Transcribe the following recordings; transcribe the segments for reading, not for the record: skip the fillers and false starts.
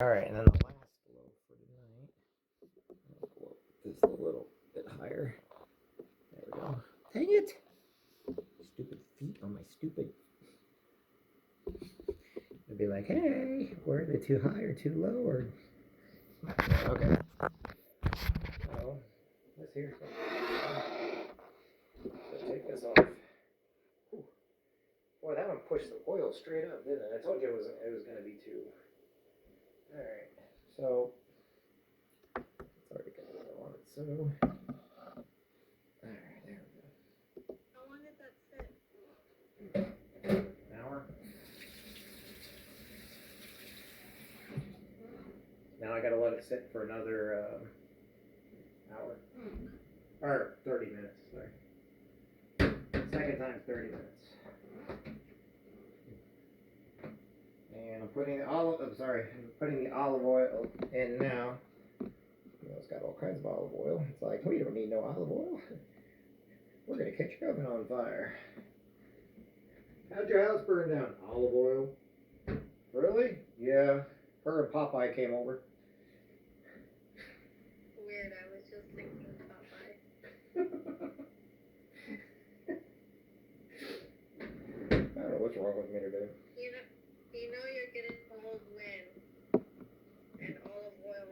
Alright, and then the last blow for tonight. I'll blow this a little bit higher. There we go. Dang it! Stupid feet on my stupid. It'd be like, hey, were they too high or too low? Or okay. So let's hear something. So take this off. Whew. Boy, that one pushed the oil straight up, didn't it? I told you it was going to be too. All right, so it's already got what I wanted. So, all right, there we go. How long did that sit? An hour. Now I got to let it sit for another hour. Or 30 minutes, sorry. Second time's 30 minutes. And I'm putting the olive oil in now. You know, it's got all kinds of olive oil. It's like, we don't need no olive oil. We're gonna catch your oven on fire. How'd your house burn down? Olive oil. Really? Yeah. Her and Popeye came over. Weird, I was just thinking Popeye. I don't know what's wrong with me today. You know you're getting old when an olive oil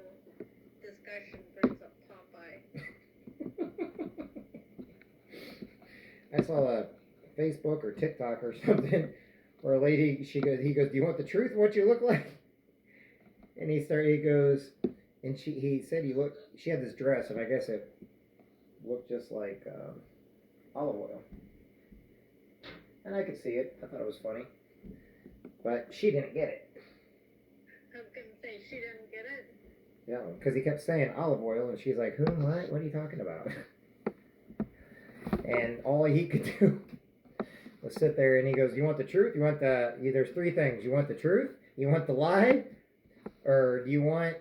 discussion brings up Popeye. I saw a Facebook or TikTok or something where a lady, he goes, do you want the truth of what you look like? And he goes, and he said she had this dress, and I guess it looked just like olive oil. And I could see it. I thought it was funny. But she didn't get it. I was going to say, she didn't get it? Yeah, because he kept saying olive oil, and she's like, who, what are you talking about? And all he could do was sit there, and he goes, you want the truth? You want there's three things. You want the truth? You want the lie? Or do you want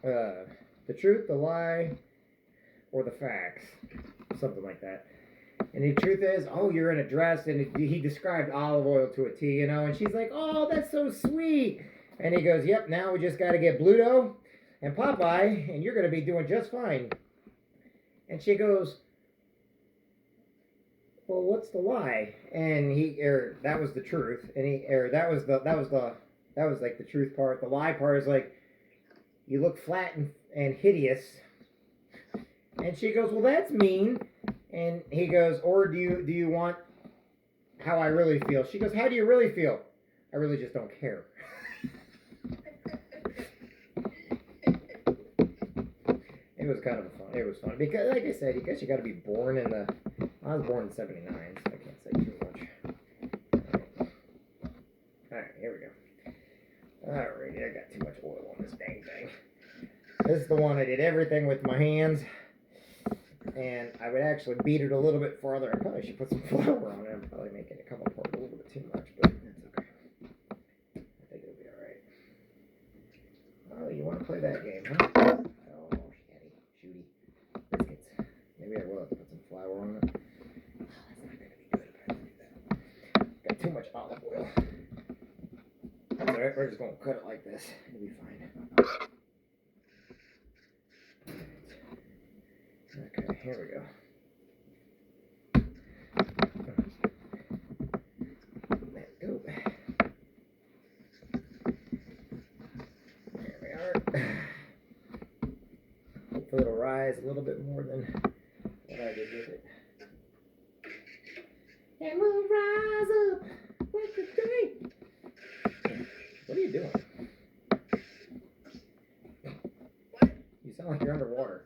the truth, the lie, or the facts? Something like that. And the truth is, oh, you're in a dress, and he described olive oil to a T, you know, and she's like, oh, that's so sweet. And he goes, yep, now we just got to get Bluto and Popeye, and you're going to be doing just fine. And she goes, well, what's the lie? And that was the truth, and that was like the truth part. The lie part is like, you look flat and hideous. And she goes, well, that's mean. And he goes, or do you want how I really feel? She goes, how do you really feel? I really just don't care. It was kind of fun. It was fun because, like I said, I guess you got to be born in the. I was born in '79, so I can't say too much. All right, here we go. All right, I got too much oil on this dang thing. This is the one I did everything with my hands. And I would actually beat it a little bit farther. I probably should put some flour on it. I'm probably making it come apart a little bit too much, but it's okay. I think it'll be alright. Oh, you want to play that game, huh? Oh, shooty. Biscuits. Maybe I will have to put some flour on it. Oh, that's not going to be good if I have to do that. Got too much olive oil. That's alright. We're just going to cut it like this. It'll be fine. Okay, here we go. There we go. There we are. Hopefully it'll rise a little bit more than what I did with it. And we'll rise up with the day. What are you doing? What? You sound like you're underwater.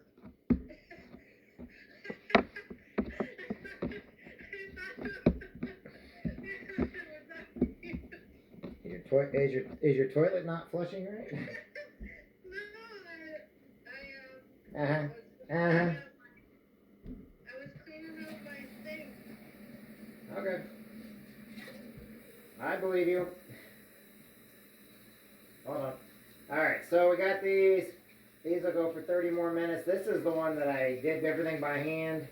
Is your toilet not flushing right? No, I was cleaning out my sink. Okay. I believe you. Hold on. Alright, so we got these. These will go for 30 more minutes. This is the one that I did everything by hand.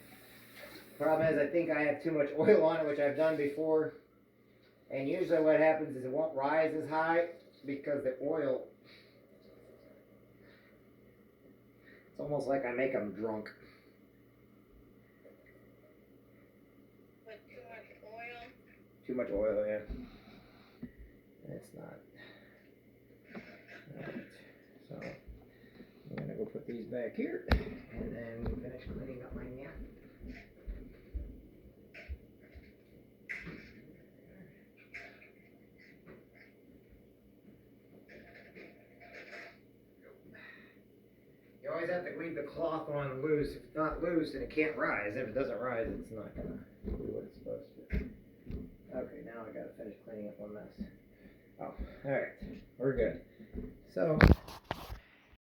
Problem is, I think I have too much oil on it, which I've done before. And usually what happens is it won't rise as high because the oil almost like I make them drunk. With too much oil. Too much oil, yeah. It's not. Alright, so I'm gonna go put these back here and then finish cleaning up my net. You always have to leave the cloth on loose. If it's not loose, then it can't rise. If it doesn't rise, it's not gonna do what it's supposed to. Okay, now I gotta finish cleaning up one mess. Oh, alright. We're good. So,